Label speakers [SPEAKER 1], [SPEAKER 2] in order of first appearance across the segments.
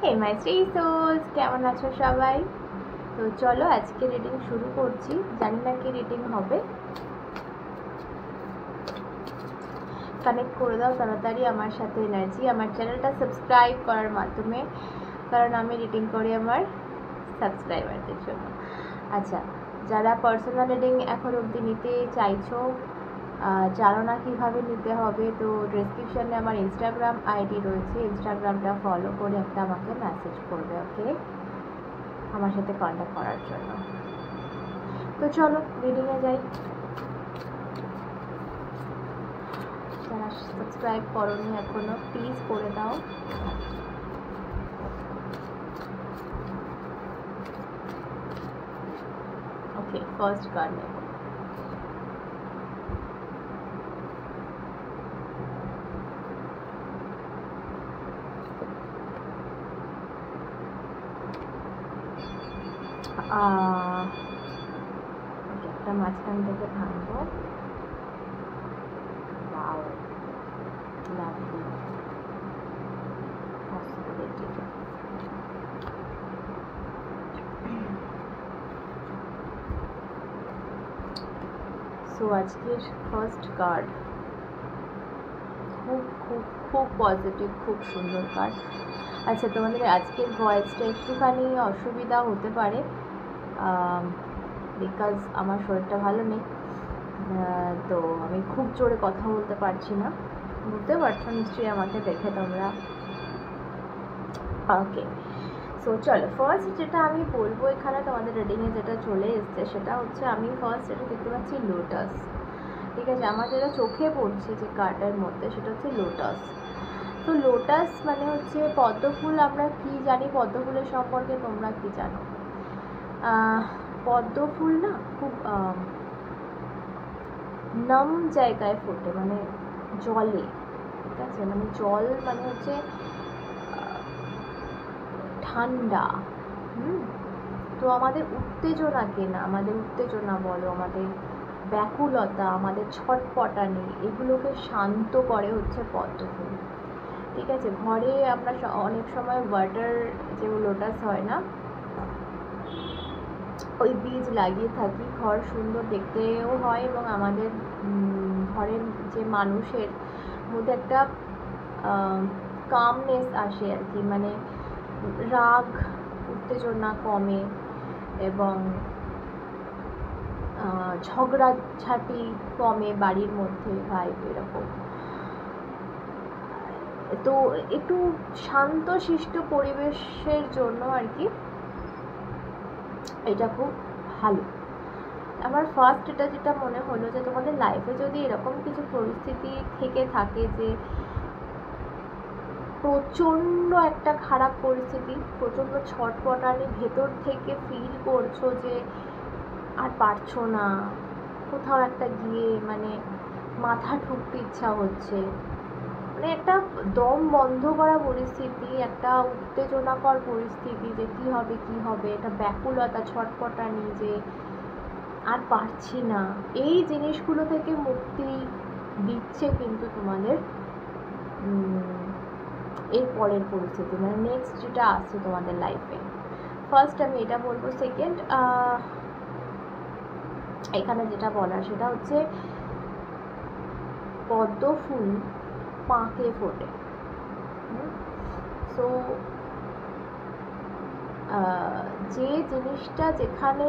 [SPEAKER 1] হে মাই three sols, কেমন আছো সবাই? তো চলো আজকে রিডিং শুরু করছি। জানি না কি রিডিং হবে, কানেক্ট করে দাও তাড়াতাড়ি আমার সাথে এনার্জি। আমার চ্যানেলটা সাবস্ক্রাইব করার মাধ্যমে, কারণ আমি রিডিং করি আমার সাবস্ক্রাইবারদের জন্য। আচ্ছা, যারা পার্সোনাল রিডিং এখন অবধি নিতে চাইছো, জানো না কীভাবে নিতে হবে, তো ডেসক্রিপশানে আমার ইনস্টাগ্রাম আইডি রয়েছে, ইনস্টাগ্রামটা ফলো করে একটা আমাকে মেসেজ করবে, ওকে, আমার সাথে কন্ট্যাক্ট করার জন্য। তো চলো রিডিংয়ে যাই। যারা সাবস্ক্রাইব করোনি এখনো, প্লিজ করে দাও। ওকে, ফার্স্ট কার্ড নেব। একটা মাঝখান থেকে ভাঙবো। Wow, lovely possibility. সো আজকের ফার্স্ট কার্ড খুব খুব খুব পজিটিভ, খুব সুন্দর কার্ড। আচ্ছা, তোমাদের আজকের ভয়েসটা একটুখানি অসুবিধা হতে পারে, বিকজ আমার শরীরটা ভালো নেই, তো আমি খুব জোরে কথা বলতে পারছি না। বুঝতে পারছো নিশ্চয়ই আমাকে দেখে তোমরা। ওকে, সো চলো ফার্স্ট যেটা আমি বলবো এখানে তোমাদের রিডিংয়ে যেটা চলে এসছে সেটা হচ্ছে, আমি ফার্স্ট যেটা দেখতে পাচ্ছি লোটাস। ঠিক আছে, আমার যেটা চোখে পড়ছে যে কার্ডের মধ্যে সেটা হচ্ছে লোটাস। তো লোটাস মানে হচ্ছে পদ্ম ফুল। আমরা কি জানি পদ্ম ফুলের সম্পর্কে, তোমরা কি জানো? পদ্ম ফুল না খুব নম জায়গায় ফোটে, মানে জলে। ঠিক আছে, মানে জল মানে হচ্ছে ঠান্ডা। তো আমাদের উত্তেজনাকে না, আমাদের উত্তেজনা বলো, আমাদের ব্যাকুলতা, আমাদের ছটপটানি, এগুলোকে শান্ত করে হচ্ছে পদ্ম ফুল। ঠিক আছে, ঘরে আমরা অনেক সময় ওয়াটার যে লোটাস হয় না, ওই বীজ লাগিয়ে থাকি। ঘর সুন্দর দেখতেও হয় এবং আমাদের ঘরের যে মানুষের মধ্যে একটা কামনেস আসে আর কি, মানে রাগ উত্তেজনা কমে এবং ঝগড়াঝাটি কমে বাড়ির মধ্যে, ভাইব এরকম। তো একটু শান্তশিষ্ট পরিবেশের জন্য আর কি এটা খুব ভালো। আমার ফার্স্ট এটা যেটা মনে হলো যে তোমাদের লাইফে যদি এরকম কিছু পরিস্থিতি থেকে থাকে যে প্রচণ্ড একটা খারাপ পরিস্থিতি, প্রচণ্ড ছটপটানি ভেতর থেকে ফিল করছো যে আর পারছো না, কোথাও একটা গিয়ে মানে মাথা ঠুকতে ইচ্ছা হচ্ছে, মানে একটা দম বন্ধ করা পরিস্থিতি, একটা উত্তেজনাকর পরিস্থিতি যে কী হবে কী হবে, এটা ব্যাকুলতা, ছটপটানি যে আর পারছি না, এই জিনিসগুলো থেকে মুক্তি দিচ্ছে কিন্তু তোমাদের এর পরের পরিস্থিতি, মানে নেক্সট যেটা আসছে তোমাদের লাইফে। ফার্স্ট আমি এটা বলবো। সেকেন্ড, এখানে যেটা বলার সেটা হচ্ছে পদ্ম ফুল পাঁকে ফোটে। সো যে জিনিসটা যেখানে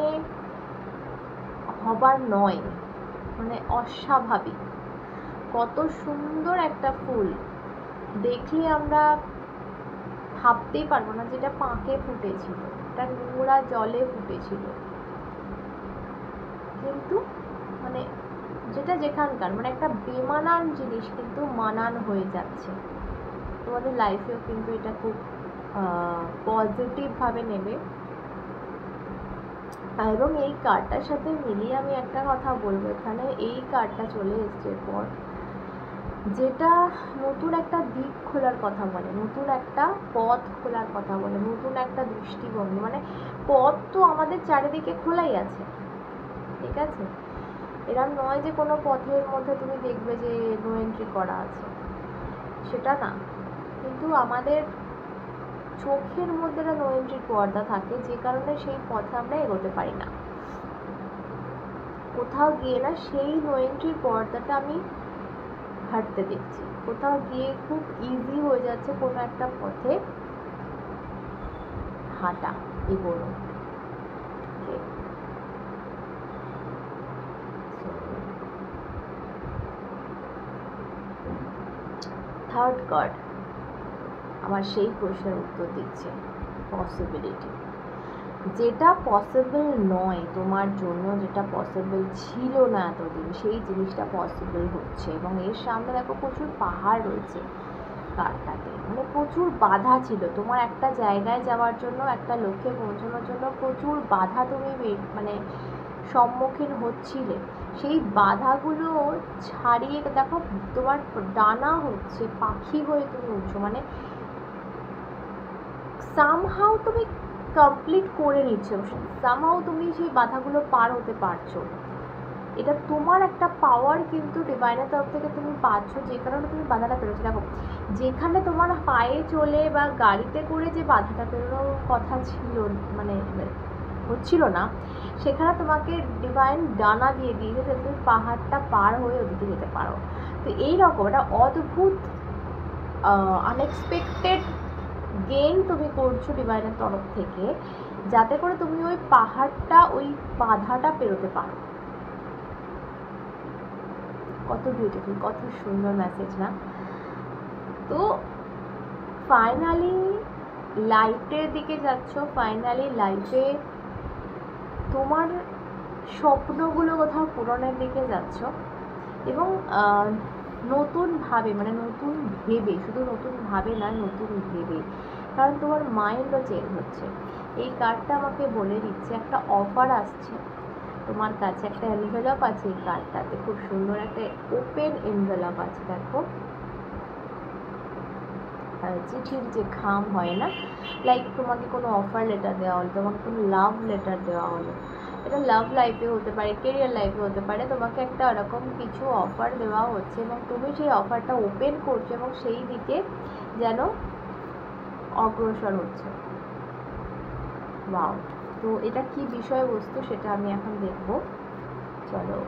[SPEAKER 1] হবার নয়, মানে অস্বাভাবিক, কত সুন্দর একটা ফুল দেখলে আমরা ভাবতেই পারবো না যেটা পাঁকে ফুটেছিল, এটা নোংরা জলে ফুটেছিল, কিন্তু মানে যেটা যেখানকার, মানে একটা বেমানান জিনিস কিন্তু মানান হয়ে যাচ্ছে। তোমাদের লাইফেও কিন্তু এটা খুব পজিটিভভাবে নেবে। এবং এই কার্ডটার সাথে মিলিয়ে আমি একটা কথা বলবো, এখানে এই কার্ডটা চলে এসছে পর, যেটা নতুন একটা দিক খোলার কথা বলে, নতুন একটা পথ খোলার কথা বলে, নতুন একটা দৃষ্টিভঙ্গি, মানে পথ তো আমাদের চারিদিকে খোলাই আছে। ঠিক আছে, এরকম নয় যে কোনো পথের মধ্যে তুমি দেখবে যে নো এন্ট্রি করা আছে, সেটা না, কিন্তু আমাদের চোখের মধ্যে একটা নো এন্ট্রির পর্দা থাকে, যে কারণে সেই পথে আমরা এগোতে পারি না। কোথাও গিয়ে না সেই নো এন্ট্রির পর্দাটা আমি হাঁটতে দেখছি, কোথাও গিয়ে খুব ইজি হয়ে যাচ্ছে কোনো একটা পথে হাঁটা, এগোনো। থার্ড কার্ড আমার সেই প্রশ্নের উত্তর দিচ্ছে, পসিবিলিটি। যেটা পসিবল নয় তোমার জন্য, যেটা পসিবল ছিল না এতদিন, সেই জিনিসটা পসিবল হচ্ছে। এবং এর সামনে দেখো প্রচুর পাহাড় রয়েছে কার্ডটাতে, মানে প্রচুর বাধা ছিল তোমার একটা জায়গায় যাওয়ার জন্য, একটা লক্ষ্যে পৌঁছানোর জন্য প্রচুর বাধা তুমি মানে সম্মুখীন হচ্ছিলে। সেই বাধাগুলো ছাড়িয়ে দেখো তোমার ডানা হচ্ছে, পাখি হয়ে তুমি উঠছো, মানে সামহাও তুমি কমপ্লিট করে নিচ্ছ, সামহাও তুমি সেই বাধাগুলো পার হতে পারছো। এটা তোমার একটা পাওয়ার কিন্তু ডিভাইনের তরফ থেকে তুমি পাচ্ছ, যে কারণে তুমি বাধাটা পেরোচ্ছো। দেখো যেখানে তোমার পায়ে চলে বা গাড়িতে করে যে বাধাটা পেরোনোর কথা ছিল, মানে হচ্ছিল না, সেখানে তোমাকে ডিভাইন ডানা দিয়ে দিয়েছে যে তুমি পাহাড়টা পার হয়ে ওদিকে যেতে পারো। তো এইরকম একটা অদ্ভুত আনএক্সপেক্টেড গেইন তুমি করছো ডিভাইনের তরফ থেকে, যাতে করে তুমি ওই পাহাড়টা, ওই বাধাটা পেরোতে পারো। কত বিউটিফুল, কত সুন্দর মেসেজ না? তো ফাইনালি লাইটের দিকে যাচ্ছ, ফাইনালি লাইফে তোমার স্বপ্নগুলো কোথাও পূরণের দিকে যাচ্ছ, এবং নতুনভাবে, মানে নতুন ভেবে, শুধু নতুনভাবে না, নতুন ভেবে, কারণ তোমার মাইন্ডও চেঞ্জ হচ্ছে। এই কার্ডটা আমাকে বলে দিচ্ছে একটা অফার আসছে তোমার কাছে, একটা এনভেলপ আছে এই কার্ডটাতে, খুব সুন্দর একটা ওপেন এনভেলপ আছে। দেখো চিঠির যে খাম হয় না, লাইক তোমাকে কোনো অফার লেটার দেওয়া হলো, তোমাকে কোনো লাভ লেটার দেওয়া হলো, এটা লাভ লাইফে হতে পারে, কেরিয়ার লাইফে হতে পারে, তোমাকে একটা ওরকম কিছু অফার দেওয়া হচ্ছে এবং তুমি সেই অফারটা ওপেন করছো এবং সেই দিকে যেন অগ্রসর হচ্ছে। ওয়াও! তো এটা কি বিষয়বস্তু সেটা আমি এখন দেখব। চলো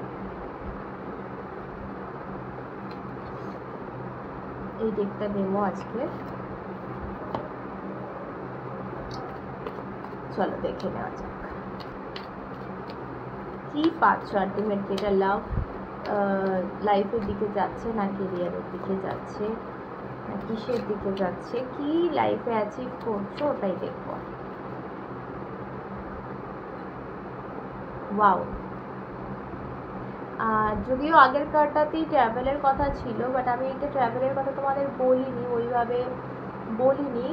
[SPEAKER 1] এই ডেকটা দেবো আজকে, চলো দেখে নেওয়া যাক কি পাচ্ছ আলটিমেটলি। এটা লাভ লাইফের দিকে যাচ্ছে না কেরিয়ারের দিকে যাচ্ছে না কিসের দিকে যাচ্ছে, কি লাইফে অ্যাচিভ করছো ওটাই দেখবো। ওয়াও! যদিও আগের কার্ডটাতেই ট্রাভেলের কথা ছিল, বাট আমি এটা ট্রাভেলের কথা তোমাদের বলিনি, ওইভাবে বলিনি,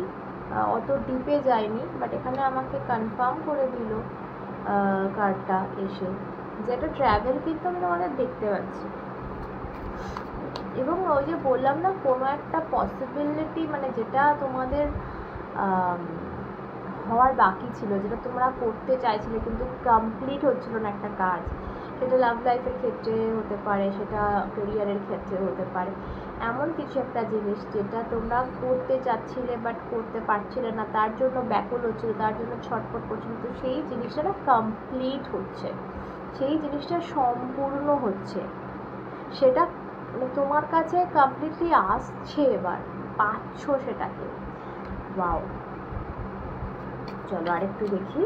[SPEAKER 1] অত ডিপে যায়নি, বাট এখানে আমাকে কনফার্ম করে দিল কার্ডটা এসে, যেটা ট্রাভেল কিন্তু আমি তোমাদের দেখতে পাচ্ছি। এবং ওই যে বললাম না, কোনো একটা পসিবিলিটি, মানে যেটা তোমাদের হওয়ার বাকি ছিল, যেটা তোমরা করতে চাইছিলে কিন্তু কমপ্লিট হচ্ছিল না একটা কাজ, সেটা লাভ লাইফের ক্ষেত্রে হতে পারে, সেটা ক্যারিয়ারের ক্ষেত্রে হতে পারে, এমন কিছু একটা জিনিস যেটা তোমরা করতে চাচ্ছিলে বাট করতে পারছিলে না, তার জন্য ব্যাকুল হচ্ছিল, তার জন্য ছটফট করছিল, তো সেই জিনিসটা না কমপ্লিট হচ্ছে, সেই জিনিসটা সম্পূর্ণ হচ্ছে, সেটা মানে তোমার কাছে কমপ্লিটলি আসছে, এবার পাচ্ছ সেটাকে। ওয়াও! চলো আরেকটু দেখি।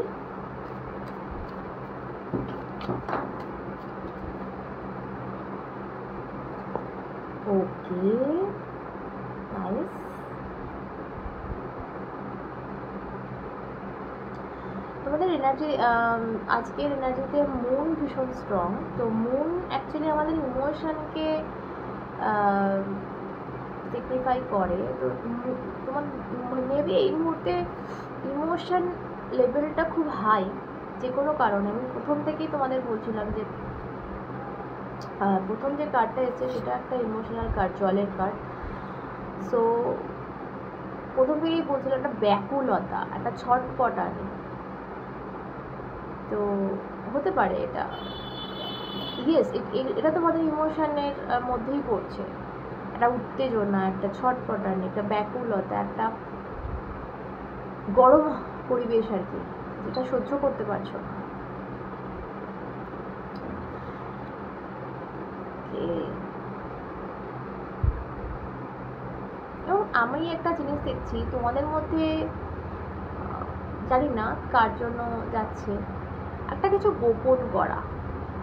[SPEAKER 1] ওকে, নাইস। তোমাদের এনার্জি, আজকের এনার্জিতে মুন ভীষণ স্ট্রং। তো মুন অ্যাকচুয়ালি আমাদের ইমোশনকে সিগনিফাই করে। তো তোমার মেবি এই মুহূর্তে ইমোশন লেভেলটা খুব হাই, যে কোনো কারণে। আমি প্রথম থেকেই তোমাদের বলছিলাম যে প্রথম যে কার্ডটা এসেছে সেটা একটা ইমোশনাল কার্ড, জলের কার্ড। সো প্রথম থেকেই বলছিলাম একটা ব্যাকুলতা, একটা ছটপটানি, তো হতে পারে এটা, ইয়েস, এটা তোমাদের ইমোশনের মধ্যেই পড়ছে, একটা উত্তেজনা, একটা ছটপটানি, একটা ব্যাকুলতা, একটা গরম পরিবেশ আর কি, যেটা সহ্য করতে পারছো না। এবং আমি একটা জিনিস দেখছি তোমাদের মধ্যে, জানি না কার জন্য যাচ্ছে, একটা কিছু গোপন করা,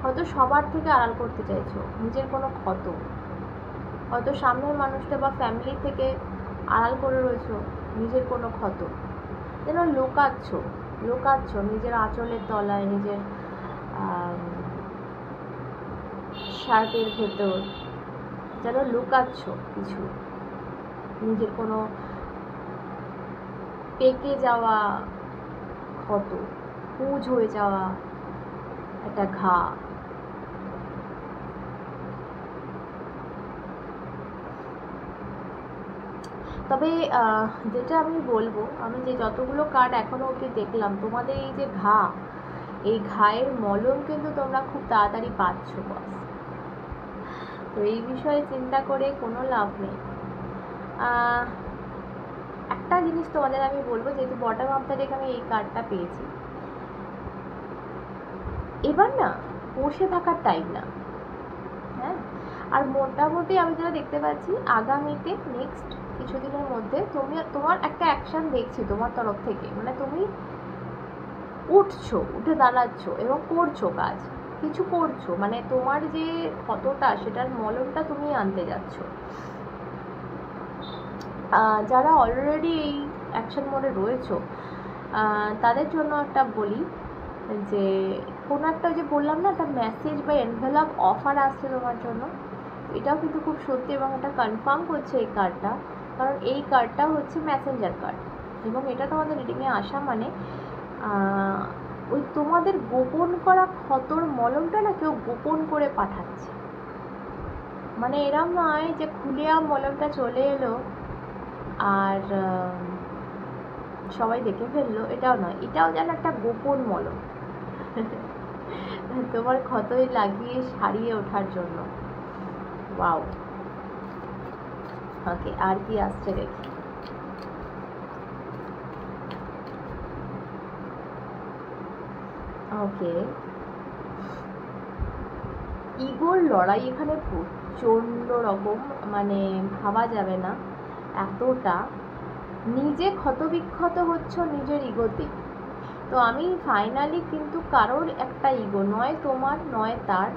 [SPEAKER 1] হয়তো সবার থেকে আড়াল করতে চাইছো নিজের কোনো ক্ষত, হয়তো সামনের মানুষটা বা ফ্যামিলি থেকে আড়াল করে রয়েছো নিজের কোনো ক্ষত, যেন লুকাচ্ছ নিজের আঁচলের তলায়, নিজের শার্টের ভেতর, যেন লুকাচ্ছ কিছু, নিজের কোনো পেকে যাওয়া ক্ষত, পুঁজ হয়ে যাওয়া একটা ঘা। তবে যেটা আমি বলবো, আমি যে যতগুলো কার্ড এখনো অবধি দেখলাম, তোমাদের এই যে ঘা, এই ঘায়ের মলম কিন্তু তোমরা খুব তাড়াতাড়ি পাচ্ছ বস। তো এই বিষয়ে চিন্তা করে কোনো লাভ নেই। একটা জিনিস তোমাদের আমি বলবো, যেহেতু বটম অফ দ্য ডেক আমি এই কার্ডটা পেয়েছি, এবার না বসে থাকার টাইম না, হ্যাঁ। আর মোটামুটি আমি যেটা দেখতে পাচ্ছি, আগামীতে নেক্সট কিছুদিনের মধ্যে তোমার একটা অ্যাকশন দেখছি তোমার তরফ থেকে, মানে তুমি উঠে দাঁড়াচ্ছ এবং করছো কাজ, কিছু করছো, মানে তোমার যে ক্ষতটা সেটার মলমটা তুমি আনতে যাচ্ছ। যারা অলরেডি এই অ্যাকশন মোডে রয়েছো তাদের জন্য একটা বলি যে কোনো একটা, যে বললাম না, একটা মেসেজ বা এনভেলপ অফার আসছে তোমার জন্য, এটাও কিন্তু খুব সত্যি এবং এটা কনফার্ম করছে এই কার্ডটা, কারণ এই কার্ডটা হচ্ছে মেসেঞ্জার কার্ড, এবং এটা তোমাদের রিডিংয়ে আসা মানে ওই তোমাদের গোপন করা ক্ষতর মলমটা না কেউ গোপন করে পাঠাচ্ছে। মানে এরম নয় যে খুলেআম মলমটা চলে এলো আর সবাই দেখে ফেললো, এটাও নয়, এটাও যেন একটা গোপন মলম তোমার ক্ষতই লাগিয়ে সারিয়ে ওঠার জন্য। ওয়াও, ওকে, আর কি আসছে দেখি। ওকে, ইগোর লড়াই এখানে প্রচণ্ড রকম, মানে ভাবা যাবে না এতটা, নিজে ক্ষতবিক্ষত হচ্ছ নিজের ইগোতে। তো আমি ফাইনালি কিন্তু কারোর একটা ইগো নয়, তোমার নয় তার,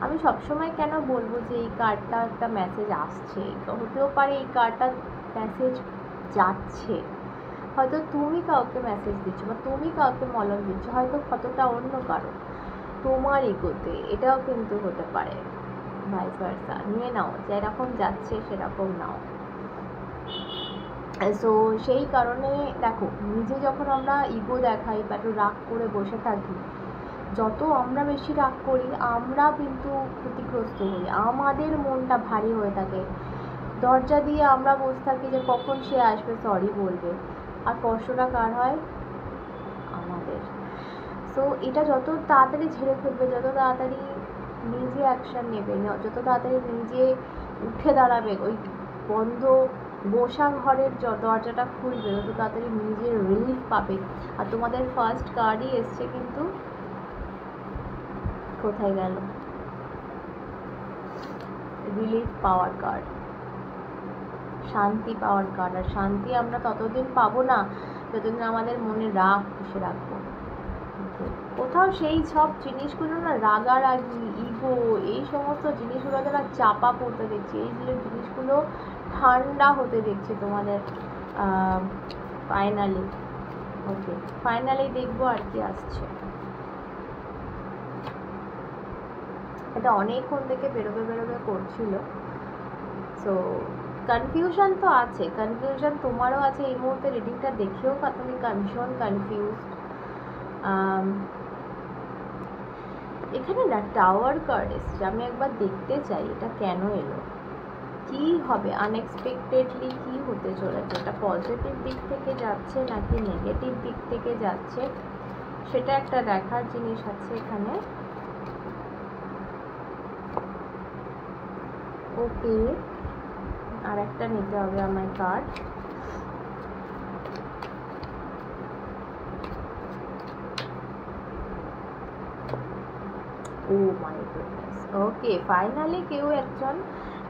[SPEAKER 1] আমি সবসময় কেন বলবো যে এই কার্ডটা একটা মেসেজ আসছে, হতেও পারে এই কার্ডটা মেসেজ যাচ্ছে, হয়তো তুমি কাউকে মেসেজ দিচ্ছ বা তুমি কাউকে মলম দিচ্ছ, হয়তো কতটা অন্য কারো তোমার ইগোতে, এটাও কিন্তু হতে পারে, ভাইস ভার্সা। নিয়ে নাও, যেরকম যাচ্ছে সেরকম নাও। সো সেই কারণে দেখো, নিজে যখন আমরা ইগো দেখাই বা একটু রাগ করে বসে থাকি, যত আমরা বেশি রাগ করি আমরা কিন্তু ক্ষতিগ্রস্ত হই, আমাদের মনটা ভারী হয়ে থাকে, দরজা দিয়ে আমরা বসে থাকি যে কখন সে আসবে সরি বলবে, আর কষ্টটা কার হয়? আমাদের। সো এটা যত তাড়াতাড়ি ঝেড়ে ফেলবে, যত তাড়াতাড়ি নিজে অ্যাকশান নেবে, যত তাড়াতাড়ি নিজে উঠে দাঁড়াবে, ওই বন্ধ বসা ঘরের দরজাটা খুলবে, তত তাড়াতাড়ি নিজের রিলিফ পাবে। আর তোমাদের ফার্স্ট কার্ডই এসছে কিন্তু, কোথায় গেল? রিলিফ পাওয়ার কার্ড, শান্তি পাওয়ার কার্ড। আর শান্তি আমরা ততদিন পাবো না যতদিন আমাদের মনে রাগ পুষে রাখবো। কোথাও সেই সব জিনিসগুলো না, রাগারাগি, ইগো, এই সমস্ত জিনিসগুলো যারা চাপা পড়তে দেখছি, এই জিনিসগুলো ঠান্ডা হতে দেখছি তোমাদের ফাইনালি। ওকে, ফাইনালি দেখবো আর কি আসছে। এটা অনেকক্ষণ থেকে বেরোবে করছিল। সো কনফিউশন তো আছে, কনফিউশন তোমারও আছে এই মুহূর্তে, রিডিংটা দেখেও তুমি ভীষণ কনফিউজড। এখানে না টাওয়ার কার্ড এসছে, আমি একবার দেখতে চাই এটা কেন এলো, কি হবে, আনএক্সপেক্টেডলি কি হতে চলেছে, এটা পজিটিভ দিক থেকে যাচ্ছে নাকি নেগেটিভ দিক থেকে যাচ্ছে, সেটা একটা দেখার জিনিস আছে এখানে। ওকে, আর একটা নিতে হবে আমার card. Oh my goodness, okay finally কেউ একজন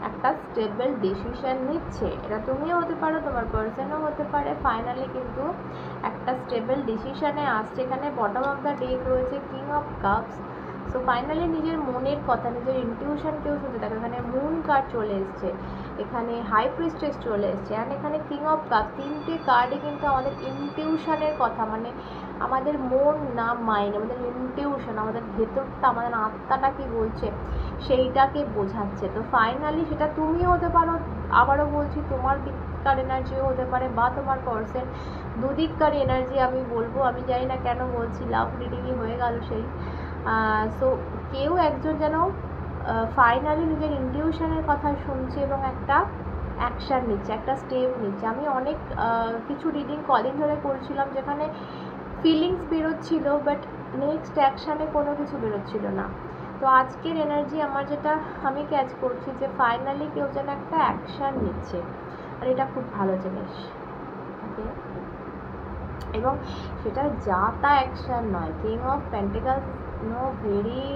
[SPEAKER 1] একটা স্টেবল ডিসিশন নিচ্ছে। এটা তুমিও হতে পারো, তোমার পার্সনও হতে পারে। ফাইনালি কিন্তু একটা স্টেবল ডিসিশনে আসছে। এখানে বটম অফ দ্য ডেক রয়েছে king of cups. So finally নিজের মনের কথা, নিজের ইনটিউশন কেউ শুনতে থাকে। এখানে মুন কার্ড চলে এসছে, এখানে হাই প্রিস্টেস চলে এসছে, অ্যান্ড এখানে কিং অফ কাপ। তিনটে কার্ডে কিন্তু আমাদের ইনটিউশনের কথা, মানে আমাদের মন না মাইন্ড, আমাদের ইনটিউশন, আমাদের ভেতরটা, আমাদের আত্মাটা কি বলছে সেইটাকে বোঝাচ্ছে। তো ফাইনালি সেটা তুমিও হতে পারো, আবারও বলছি তোমার দিককার এনার্জিও হতে পারে, বা তোমার পার্সন। দুদিককার এনার্জি আমি বলবো, আমি জানি না কেন বলছি, লাভ রিডিংই হয়ে গেল সেই। সো কেউ একজন যেন ফাইনালি নিজের ইনটিউশনের কথা শুনছে এবং একটা অ্যাকশান নিচ্ছে, একটা স্টেপ নিচ্ছে। আমি অনেক কিছু রিডিং কদিন ধরে করছিলাম যেখানে ফিলিংস বেরোচ্ছিল, বাট নেক্সট অ্যাকশানে কোনো কিছু বেরোচ্ছিল না। তো আজকের এনার্জি আমার যেটা আমি ক্যাচ করছি যে ফাইনালি কেউ যেন একটা অ্যাকশান নিচ্ছে, আর এটা খুব ভালো জিনিস। ওকে, এবং সেটা যা তা অ্যাকশান নয়। King of pentacles no very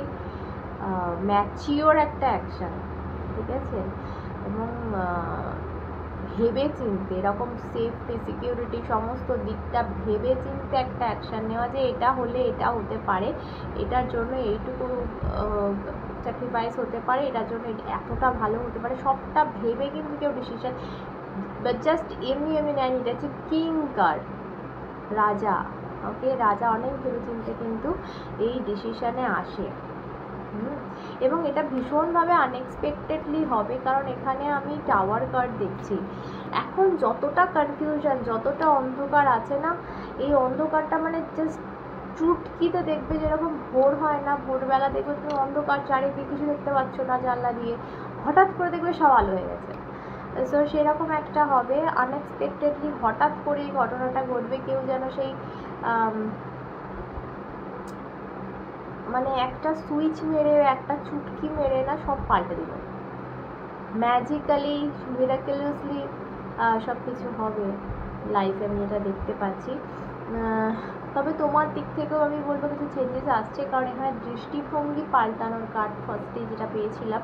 [SPEAKER 1] mature একটা অ্যাকশান, ঠিক আছে? এবং ভেবে চিনতে, এরকম সেফটি সিকিউরিটি সমস্ত দিকটা ভেবে চিনতে একটা অ্যাকশান নেওয়া, যে এটা হলে এটা হতে পারে, এটার জন্য এইটুকু স্যাক্রিফাইস হতে পারে, এটার জন্য এতটা ভালো হতে পারে, সবটা ভেবে কিন্তু কেউ ডিসিশন, বাট জাস্ট এমনি এমনি নেয়নি। এটা হচ্ছে কিং কার্ড, রাজা। ওকে, রাজা অনেক ভেবে চিনতে কিন্তু এই ডিসিশনে আসে। এবং এটা ভীষণভাবে আনএক্সপেক্টেডলি হবে, কারণ এখানে আমি টাওয়ার কার্ড দেখছি। এখন যতটা কনফিউশন, যতটা অন্ধকার আছে না, এই অন্ধকারটা মানে জাস্ট চুটকিতে দেখবে, যেরকম ভোর হয় না, ভোরবেলা দেখবে তুমি অন্ধকার, চারিদিকে কিছু দেখতে পাচ্ছ না জানলা দিয়ে, হঠাৎ করে দেখবে সব আলো হয়ে গেছে। সো সেরকম একটা হবে, আনএক্সপেক্টেডলি হঠাৎ করে এই ঘটনাটা ঘটবে। কেউ যেন সেই মানে একটা সুইচ মেরে, একটা চুটকি মেরে না সব পাল্টে দিল, ম্যাজিক্যালি, মিরাকুলাসলি সব কিছু হবে লাইফে, আমি এটা দেখতে পাচ্ছি। তবে তোমার দিক থেকেও আমি বলবো কিছু চেঞ্জেস আসছে, কারণ এখানে দৃষ্টিভঙ্গি পাল্টানোর কার্ড ফার্স্টে যেটা পেয়েছিলাম,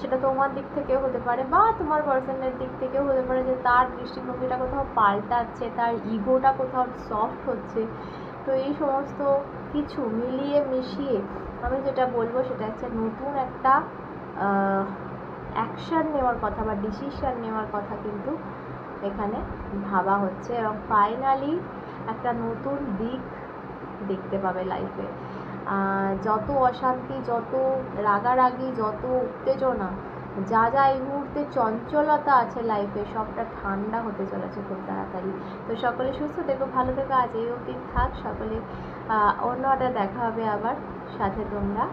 [SPEAKER 1] সেটা তোমার দিক থেকেও হতে পারে, বা তোমার পার্সনের দিক থেকেও হতে পারে, যে তার দৃষ্টিভঙ্গিটা কোথাও পাল্টাচ্ছে, তার ইগোটা কোথাও সফট হচ্ছে। তো এই সমস্ত কিছু মিলিয়ে মিশিয়ে আমি যেটা বলবো সেটা হচ্ছে নতুন একটা অ্যাকশান নেওয়ার কথা বা ডিসিশান নেওয়ার কথা কিন্তু এখানে ভাবা হচ্ছে, এবং ফাইনালি একটা নতুন দিক দেখতে পাবে লাইফে। যত অশান্তি, যত রাগারাগি, যত উত্তেজনা, যা যা এই মুহূর্তে চঞ্চলতা আছে লাইফে, সবটা ঠান্ডা হতে চলেছে খুব তাড়াতাড়ি। তো সকলে সুস্থ থেকো, ভালো থেকো, আজ এই অবধি থাক সকলে। অন্য একটা দেখা হবে আবার, সাথে তোমরা